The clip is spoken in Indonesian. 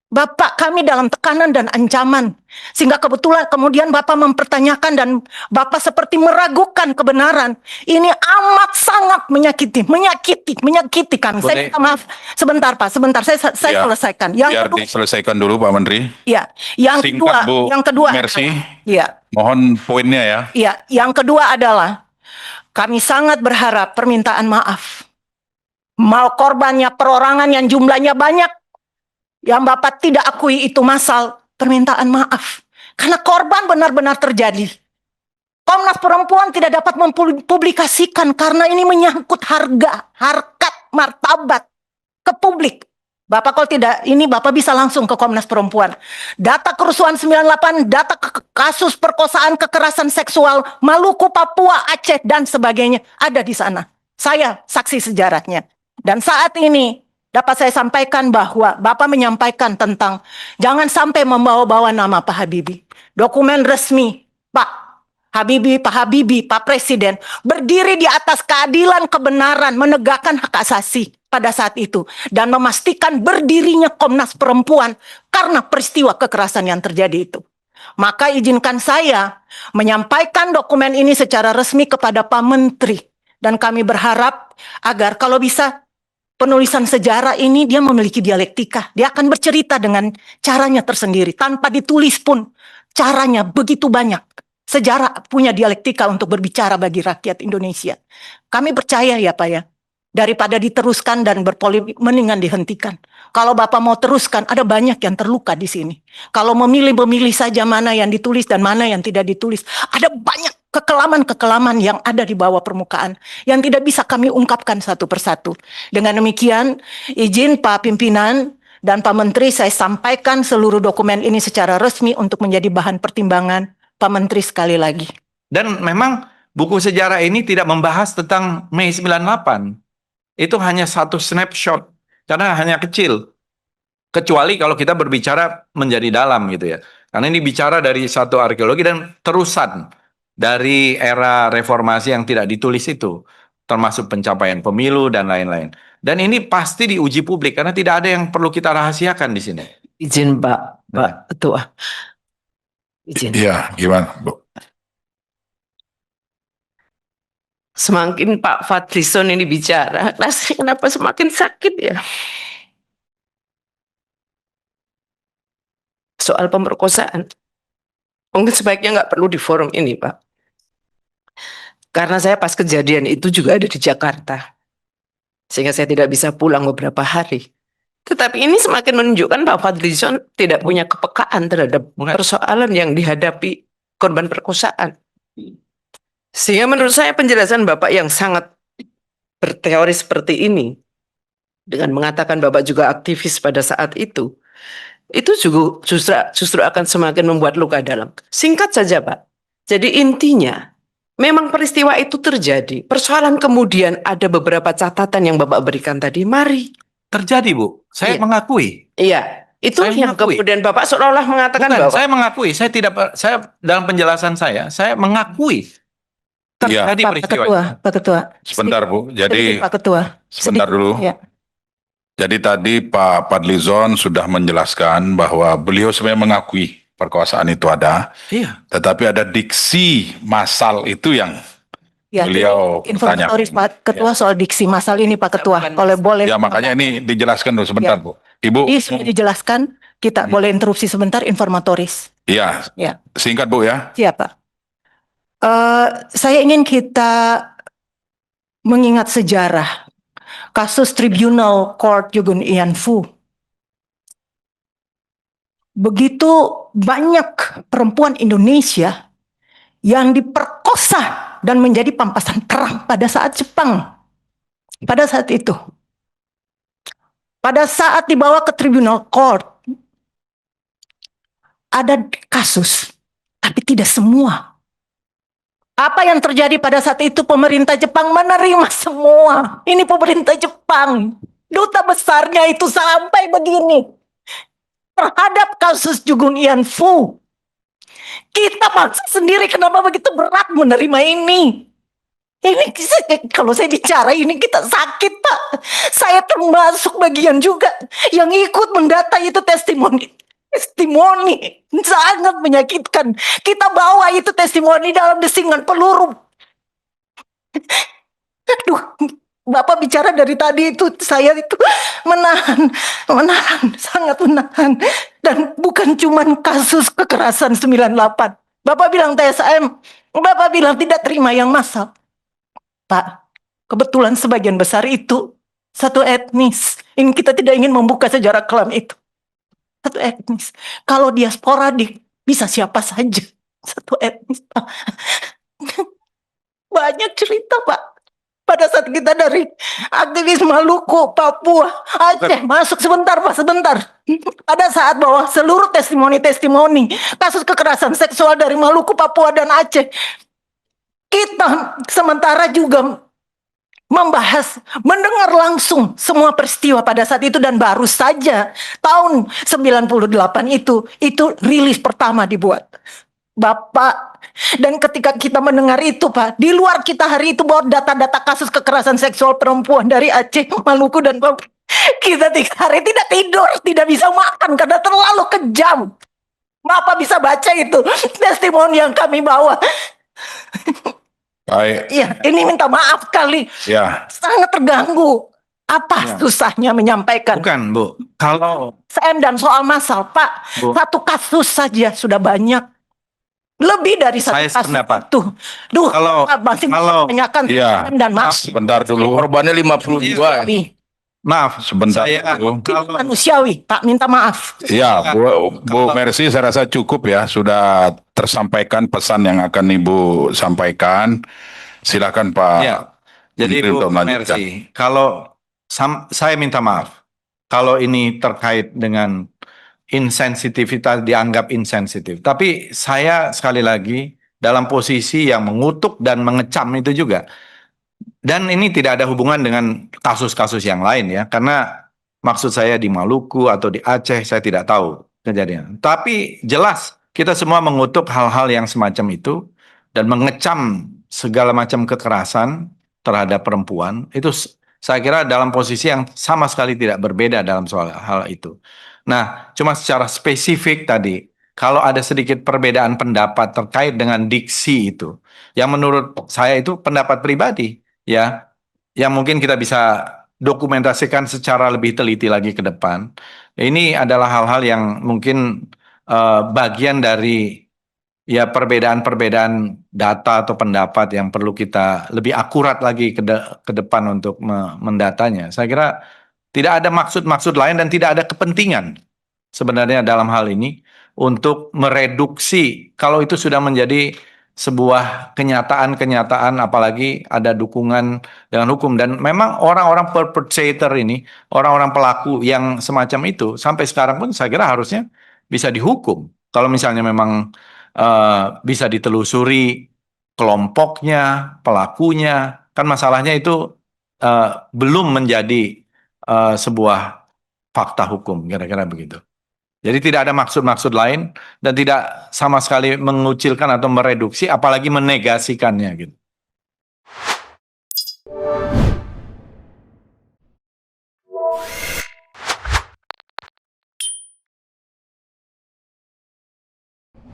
Bapak kami dalam tekanan dan ancaman. Sehingga kebetulan kemudian Bapak mempertanyakan dan Bapak seperti meragukan kebenaran. Ini amat sangat menyakiti kami. Saya minta maaf. Sebentar Pak, sebentar. Saya Ya, selesaikan. Biar diselesaikan dulu Pak Menteri. Ya, yang Singkat, kedua, Bu yang kedua. Mercy. Ya. Mohon poinnya ya. Ya, yang kedua adalah kami sangat berharap permintaan maaf. Mau korbannya perorangan yang jumlahnya banyak, yang Bapak tidak akui itu massal, permintaan maaf. Karena korban benar-benar terjadi. Komnas Perempuan tidak dapat mempublikasikan karena ini menyangkut harkat, martabat ke publik. Bapak kalau tidak, ini Bapak bisa langsung ke Komnas Perempuan. Data kerusuhan 98, data kasus perkosaan, kekerasan seksual, Maluku, Papua, Aceh, dan sebagainya ada di sana. Saya saksi sejarahnya. Dan saat ini dapat saya sampaikan bahwa Bapak menyampaikan tentang jangan sampai membawa-bawa nama Pak Habibie. Dokumen resmi Pak Habibie, Pak Presiden berdiri di atas keadilan, kebenaran, menegakkan hak asasi pada saat itu dan memastikan berdirinya Komnas Perempuan karena peristiwa kekerasan yang terjadi itu. Maka izinkan saya menyampaikan dokumen ini secara resmi kepada Pak Menteri dan kami berharap agar kalau bisa penulisan sejarah ini dia memiliki dialektika. Dia akan bercerita dengan caranya tersendiri. Tanpa ditulis pun caranya begitu banyak. Sejarah punya dialektika untuk berbicara bagi rakyat Indonesia. Kami percaya ya Pak ya. Daripada diteruskan dan berpolemik, mendingan dihentikan. Kalau Bapak mau teruskan, ada banyak yang terluka di sini. Kalau memilih saja mana yang ditulis dan mana yang tidak ditulis. Ada banyak kekelaman-kekelaman yang ada di bawah permukaan yang tidak bisa kami ungkapkan satu persatu. Dengan demikian, izin Pak Pimpinan dan Pak Menteri, saya sampaikan seluruh dokumen ini secara resmi untuk menjadi bahan pertimbangan Pak Menteri sekali lagi. Dan memang buku sejarah ini tidak membahas tentang Mei 98. Itu hanya satu snapshot, karena hanya kecil. Kecuali kalau kita berbicara menjadi dalam gitu ya. Karena ini bicara dari satu arkeologi dan terusan dari era reformasi yang tidak ditulis itu. Termasuk pencapaian pemilu dan lain-lain. Dan ini pasti diuji publik, karena tidak ada yang perlu kita rahasiakan di sini. Izin Pak Ketua. Izin. Iya, gimana Bu? Semakin Pak Fadlizon ini bicara, rasanya kenapa semakin sakit ya? Soal pemerkosaan. Mungkin sebaiknya nggak perlu di forum ini, Pak. Karena saya pas kejadian itu juga ada di Jakarta. Sehingga saya tidak bisa pulang beberapa hari. Tetapi ini semakin menunjukkan Pak Fadlizon tidak punya kepekaan terhadap persoalan yang dihadapi korban perkosaan. Sehingga menurut saya penjelasan Bapak yang sangat berteori seperti ini, dengan mengatakan Bapak juga aktivis pada saat itu juga justru akan semakin membuat luka dalam. Singkat saja Pak, jadi intinya memang peristiwa itu terjadi. Persoalan kemudian ada beberapa catatan yang Bapak berikan tadi, mari. Terjadi Bu, saya mengakui. Iya, itu Saya yang mengakui. kemudian Bapak seolah-olah mengatakan Bukan, bahwa saya mengakui, saya dalam penjelasan saya mengakui terjadi Pak peristiwa Ketua, itu. Pak Ketua. Sebentar Bu, jadi Pak Ketua. sebentar dulu. Ya. Jadi tadi Pak Fadlizon sudah menjelaskan bahwa beliau sebenarnya mengakui perkosaan itu ada, Iya. tetapi ada diksi massal itu yang Ya, beliau informatoris tanyakan. Pak Ketua soal diksi massal ini Pak Ketua. Kalau boleh. Ya makanya ini dijelaskan dulu sebentar Ya. Bu. Ibu. Ini sudah dijelaskan, kita boleh interupsi sebentar informatoris. Iya, Ya. singkat Bu ya. Siapa? Saya ingin kita mengingat sejarah kasus Tribunal Court Yugun Ian Fu. Begitu banyak perempuan Indonesia yang diperkosa dan menjadi pampasan perang pada saat Jepang. Pada saat itu. Pada saat dibawa ke Tribunal Court, ada kasus, tapi tidak semua. Apa yang terjadi pada saat itu, pemerintah Jepang menerima semua. Ini pemerintah Jepang. Duta besarnya itu sampai begini. Terhadap kasus Jugun Ian Fu. Kita bangsa sendiri kenapa begitu berat menerima ini. Ini kalau saya bicara ini kita sakit Pak. Saya termasuk bagian juga yang ikut mendata itu testimoni. Testimoni sangat menyakitkan. Kita bawa itu testimoni dalam desingan peluru. Aduh, Bapak bicara dari tadi itu saya itu menahan, sangat menahan. Dan bukan cuman kasus kekerasan 98. Bapak bilang TSM, Bapak bilang tidak terima yang massal. Pak, kebetulan sebagian besar itu satu etnis. Ini kita tidak ingin membuka sejarah kelam itu. Satu etnis. Kalau dia sporadik, bisa siapa saja. Satu etnis, Pak. Banyak cerita, Pak. Pada saat kita dari aktivis Maluku, Papua, Aceh, masuk sebentar, Pak, sebentar. Pada saat bahwa seluruh testimoni kasus kekerasan seksual dari Maluku, Papua, dan Aceh, kita sementara juga membahas, mendengar langsung semua peristiwa pada saat itu, dan baru saja tahun 98 itu rilis pertama dibuat. Bapak, dan ketika kita mendengar itu, Pak, di luar kita hari itu bawa data-data kasus kekerasan seksual perempuan dari Aceh, Maluku, dan Papua. Kita 3 hari tidak tidur, tidak bisa makan karena terlalu kejam. Bapak bisa baca itu testimoni yang kami bawa. Baik, Iya, ini minta maaf kali. ya. Sangat terganggu. Apa Ya. susahnya menyampaikan? Bukan, Bu. Kalau Dan soal massal, Pak, Bu, satu kasus saja sudah banyak. Lebih dari satu Saya kasus sependapat. itu. Duh, Kalau- Pak, masih kalau- menanyakan Iya. dan maaf. Sebentar dulu, Korbannya 52. maaf, sebentar saya dulu. kalau Manusiawi, Pak, minta maaf. Ya, Bu Kalau- Mercy, saya rasa cukup ya, sudah tersampaikan pesan yang akan Ibu sampaikan. Silakan Pak. Ya. Jadi Menteri Bu untuk melanjutkan. Mercy, kalau saya minta maaf kalau ini terkait dengan insensitivitas, dianggap insensitif. Tapi saya sekali lagi dalam posisi yang mengutuk dan mengecam itu juga. Dan ini tidak ada hubungan dengan kasus-kasus yang lain ya, karena maksud saya di Maluku atau di Aceh saya tidak tahu kejadian. Tapi jelas kita semua mengutuk hal-hal yang semacam itu dan mengecam segala macam kekerasan terhadap perempuan. Itu saya kira dalam posisi yang sama sekali tidak berbeda dalam soal hal itu. Nah, cuma secara spesifik tadi, kalau ada sedikit perbedaan pendapat terkait dengan diksi itu, yang menurut saya itu pendapat pribadi, ya, yang mungkin kita bisa dokumentasikan secara lebih teliti lagi ke depan. Ini adalah hal-hal yang mungkin bagian dari ya perbedaan-perbedaan data atau pendapat yang perlu kita lebih akurat lagi ke depan untuk mendatanya. Saya kira tidak ada maksud-maksud lain dan tidak ada kepentingan sebenarnya dalam hal ini untuk mereduksi kalau itu sudah menjadi sebuah kenyataan-kenyataan, apalagi ada dukungan dengan hukum. Dan memang orang-orang perpetrator ini, orang-orang pelaku yang semacam itu sampai sekarang pun saya kira harusnya bisa dihukum. Kalau misalnya memang bisa ditelusuri kelompoknya, pelakunya, kan masalahnya itu belum menjadi sebuah fakta hukum, kira-kira begitu. Jadi tidak ada maksud-maksud lain dan tidak sama sekali mengucilkan atau mereduksi, apalagi menegasikannya gitu.